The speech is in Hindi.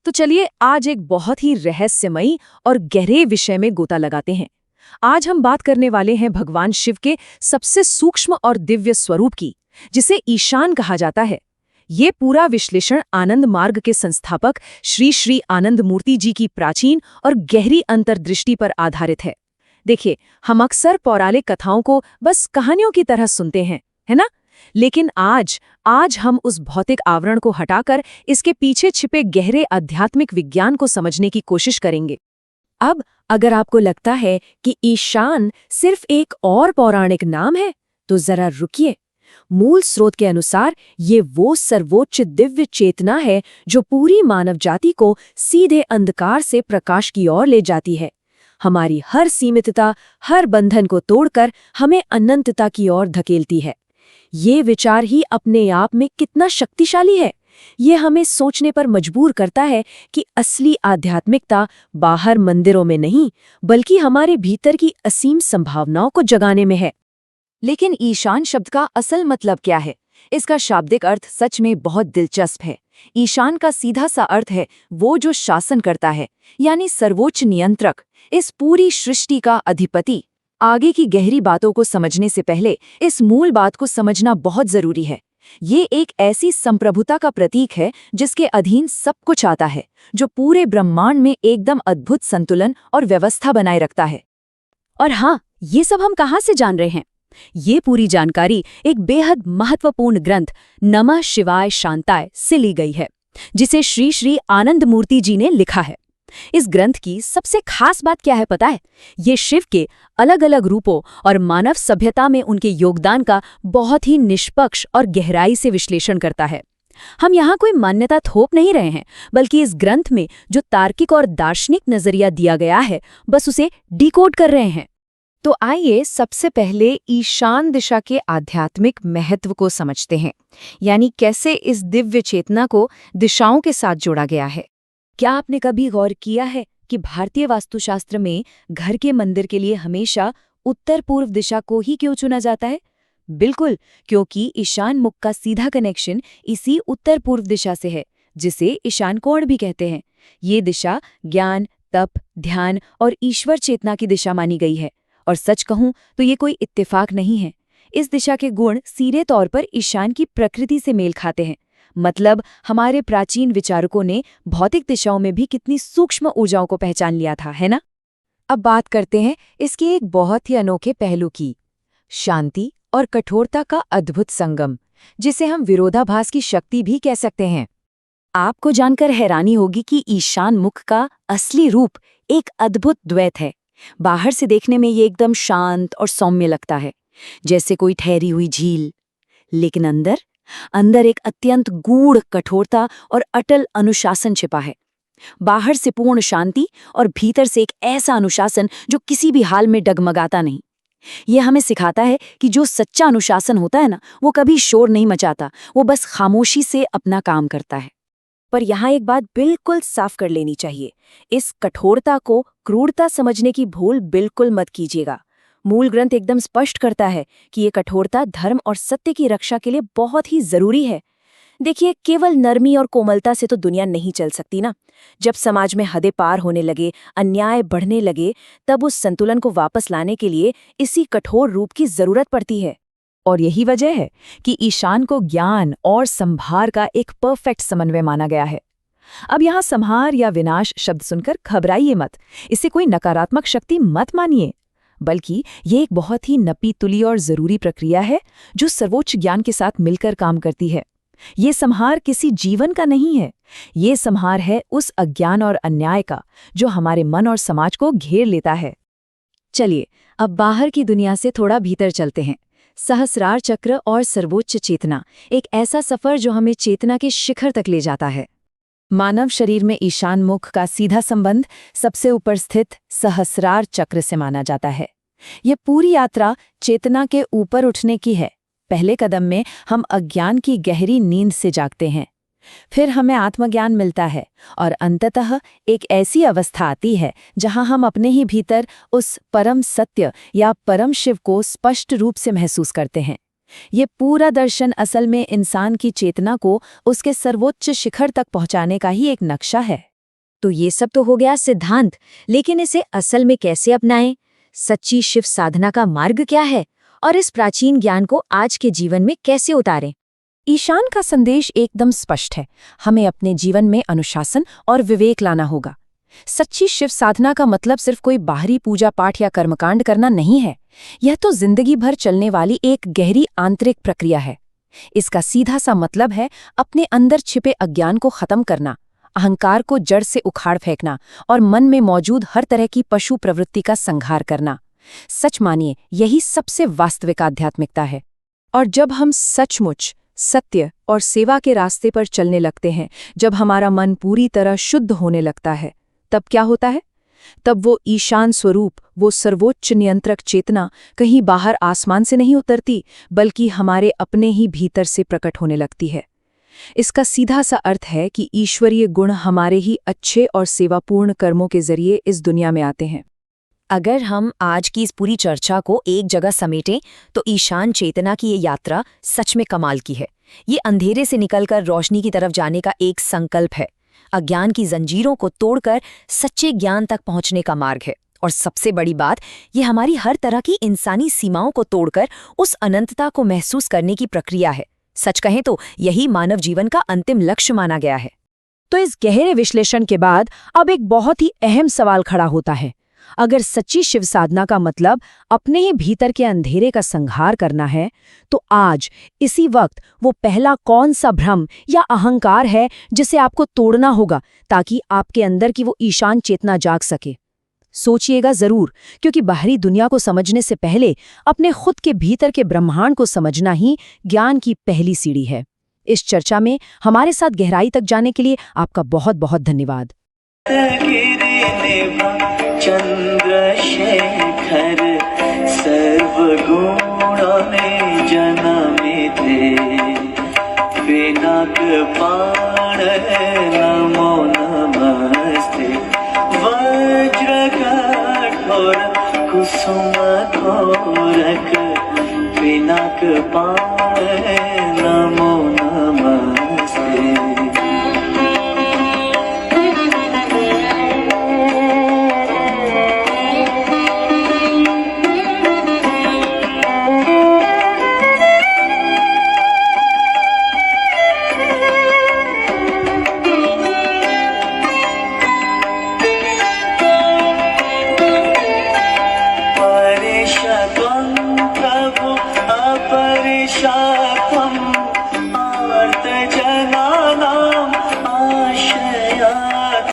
तो चलिए आज एक बहुत ही रहस्यमयी और गहरे विषय में गोता लगाते हैं। आज हम बात करने वाले हैं भगवान शिव के सबसे सूक्ष्म और दिव्य स्वरूप की, जिसे ईशान कहा जाता है। ये पूरा विश्लेषण आनंद मार्ग के संस्थापक श्री श्री आनंद मूर्ति जी की प्राचीन और गहरी अंतर्दृष्टि पर आधारित है। देखिए, हम अक्सर पौराणिक कथाओं को बस कहानियों की तरह सुनते हैं, है ना? लेकिन आज हम उस भौतिक आवरण को हटाकर इसके पीछे छिपे गहरे आध्यात्मिक विज्ञान को समझने की कोशिश करेंगे। अब अगर आपको लगता है कि ईशान सिर्फ एक और पौराणिक नाम है, तो जरा रुकिए। मूल स्रोत के अनुसार ये वो सर्वोच्च दिव्य चेतना है जो पूरी मानव जाति को सीधे अंधकार से प्रकाश की ओर ले जाती है। हमारी हर सीमितता, हर बंधन को तोड़कर हमें अनंतता की ओर धकेलती है। ये विचार ही अपने आप में कितना शक्तिशाली है। ये हमें सोचने पर मजबूर करता है कि असली आध्यात्मिकता बाहर मंदिरों में नहीं, बल्कि हमारे भीतर की असीम संभावनाओं को जगाने में है। लेकिन ईशान शब्द का असल मतलब क्या है? इसका शाब्दिक अर्थ सच में बहुत दिलचस्प है। ईशान का सीधा सा अर्थ है वो जो शासन करता है, यानी सर्वोच्च नियंत्रक, इस पूरी सृष्टि का अधिपति। आगे की गहरी बातों को समझने से पहले इस मूल बात को समझना बहुत जरूरी है। ये एक ऐसी संप्रभुता का प्रतीक है जिसके अधीन सब कुछ आता है, जो पूरे ब्रह्मांड में एकदम अद्भुत संतुलन और व्यवस्था बनाए रखता है। और हाँ, ये सब हम कहाँ से जान रहे हैं? ये पूरी जानकारी एक बेहद महत्वपूर्ण ग्रंथ नमः शिवाय शांताय से ली गई है, जिसे श्री श्री आनंद मूर्ति जी ने लिखा है। इस ग्रंथ की सबसे खास बात क्या है पता है? ये शिव के अलग अलग रूपों और मानव सभ्यता में उनके योगदान का बहुत ही निष्पक्ष और गहराई से विश्लेषण करता है। हम यहाँ कोई मान्यता थोप नहीं रहे हैं, बल्कि इस ग्रंथ में जो तार्किक और दार्शनिक नजरिया दिया गया है, बस उसे डिकोड कर रहे हैं। तो आइए सबसे पहले ईशान दिशा के आध्यात्मिक महत्व को समझते हैं, यानी कैसे इस दिव्य चेतना को दिशाओं के साथ जोड़ा गया है। क्या आपने कभी गौर किया है कि भारतीय वास्तुशास्त्र में घर के मंदिर के लिए हमेशा उत्तर पूर्व दिशा को ही क्यों चुना जाता है? बिल्कुल, क्योंकि ईशान मुख का सीधा कनेक्शन इसी उत्तर पूर्व दिशा से है, जिसे ईशान कोण भी कहते हैं। ये दिशा ज्ञान, तप, ध्यान और ईश्वर चेतना की दिशा मानी गई है। और सच कहूं तो ये कोई इत्तेफाक नहीं है। इस दिशा के गुण सीधे तौर पर ईशान की प्रकृति से मेल खाते हैं। मतलब हमारे प्राचीन विचारकों ने भौतिक दिशाओं में भी कितनी सूक्ष्म ऊर्जाओं को पहचान लिया था, है ना? अब बात करते हैं इसके एक बहुत ही अनोखे पहलू की, शांति और कठोरता का अद्भुत संगम, जिसे हम विरोधाभास की शक्ति भी कह सकते हैं। आपको जानकर हैरानी होगी कि ईशान मुख का असली रूप एक अद्भुत द्वैत है। बाहर से देखने में ये एकदम शांत और सौम्य लगता है, जैसे कोई ठहरी हुई झील। लेकिन अंदर एक अत्यंत गूढ़ कठोरता और अटल अनुशासन छिपा है। बाहर से पूर्ण शांति और भीतर से एक ऐसा अनुशासन जो किसी भी हाल में डगमगाता नहीं। यह हमें सिखाता है कि जो सच्चा अनुशासन होता है ना, वो कभी शोर नहीं मचाता, वो बस खामोशी से अपना काम करता है। पर यहाँ एक बात बिल्कुल साफ कर लेनी चाहिए, इस कठोरता को क्रूरता समझने की भूल बिल्कुल मत कीजिएगा। मूल ग्रंथ एकदम स्पष्ट करता है कि ये कठोरता धर्म और सत्य की रक्षा के लिए बहुत ही जरूरी है। देखिए, केवल नरमी और कोमलता से तो दुनिया नहीं चल सकती ना। जब समाज में हदें पार होने लगे, अन्याय बढ़ने लगे, तब उस संतुलन को वापस लाने के लिए इसी कठोर रूप की जरूरत पड़ती है। और यही वजह है कि ईशान को ज्ञान और संभार का एक परफेक्ट समन्वय माना गया है। अब यहाँ संहार या विनाश शब्द सुनकर घबराइए मत, इसे कोई नकारात्मक शक्ति मत मानिए, बल्कि ये एक बहुत ही नपी तुली और जरूरी प्रक्रिया है जो सर्वोच्च ज्ञान के साथ मिलकर काम करती है। ये संहार किसी जीवन का नहीं है, ये संहार है उस अज्ञान और अन्याय का जो हमारे मन और समाज को घेर लेता है। चलिए अब बाहर की दुनिया से थोड़ा भीतर चलते हैं। सहस्रार चक्र और सर्वोच्च चेतना, एक ऐसा सफर जो हमें चेतना के शिखर तक ले जाता है। मानव शरीर में ईशान मुख का सीधा संबंध सबसे ऊपर स्थित सहस्रार चक्र से माना जाता है। ये पूरी यात्रा चेतना के ऊपर उठने की है। पहले कदम में हम अज्ञान की गहरी नींद से जागते हैं, फिर हमें आत्मज्ञान मिलता है और अंततः एक ऐसी अवस्था आती है जहां हम अपने ही भीतर उस परम सत्य या परम शिव को स्पष्ट रूप से महसूस करते हैं। ये पूरा दर्शन असल में इंसान की चेतना को उसके सर्वोच्च शिखर तक पहुंचाने का ही एक नक्शा है। तो ये सब तो हो गया सिद्धांत, लेकिन इसे असल में कैसे अपनाएं? सच्ची शिव साधना का मार्ग क्या है और इस प्राचीन ज्ञान को आज के जीवन में कैसे उतारें? ईशान का संदेश एकदम स्पष्ट है। हमें अपने जीवन में अनुशासन और विवेक लाना होगा। सच्ची शिव साधना का मतलब सिर्फ कोई बाहरी पूजा पाठ या कर्मकांड करना नहीं है। यह तो जिंदगी भर चलने वाली एक गहरी आंतरिक प्रक्रिया है। इसका सीधा सा मतलब है अपने अंदर छिपे अज्ञान को खत्म करना, अहंकार को जड़ से उखाड़ फेंकना और मन में मौजूद हर तरह की पशु प्रवृत्ति का संहार करना। सच मानिए, यही सबसे वास्तविक आध्यात्मिकता है। और जब हम सचमुच सत्य और सेवा के रास्ते पर चलने लगते हैं, जब हमारा मन पूरी तरह शुद्ध होने लगता है, तब क्या होता है? तब वो ईशान स्वरूप, वो सर्वोच्च नियंत्रक चेतना कहीं बाहर आसमान से नहीं उतरती, बल्कि हमारे अपने ही भीतर से प्रकट होने लगती है। इसका सीधा सा अर्थ है कि ईश्वरीय गुण हमारे ही अच्छे और सेवापूर्ण कर्मों के जरिए इस दुनिया में आते हैं। अगर हम आज की इस पूरी चर्चा को एक जगह समेटें तो ईशान चेतना की ये यात्रा सच में कमाल की है। ये अंधेरे से निकलकर रोशनी की तरफ जाने का एक संकल्प है, अज्ञान की जंजीरों को तोड़कर सच्चे ज्ञान तक पहुंचने का मार्ग है। और सबसे बड़ी बात, ये हमारी हर तरह की इंसानी सीमाओं को तोड़कर उस अनंतता को महसूस करने की प्रक्रिया है। सच कहें तो यही मानव जीवन का अंतिम लक्ष्य माना गया है। तो इस गहरे विश्लेषण के बाद अब एक बहुत ही अहम सवाल खड़ा होता है। अगर सच्ची शिव साधना का मतलब अपने ही भीतर के अंधेरे का संहार करना है, तो आज इसी वक्त वो पहला कौन सा भ्रम या अहंकार है जिसे आपको तोड़ना होगा, ताकि आपके अंदर की वो ईशान चेतना जाग सके? सोचिएगा जरूर, क्योंकि बाहरी दुनिया को समझने से पहले अपने खुद के भीतर के ब्रह्मांड को समझना ही ज्ञान की पहली सीढ़ी है। इस चर्चा में हमारे साथ गहराई तक जाने के लिए आपका बहुत बहुत धन्यवाद। चंद्रशेखर सर्वगुणों में जन्मिते, पिनाकपाण नमो नमस्ते, वज्र कठोर कुसुम गोरख, पिनाकपाण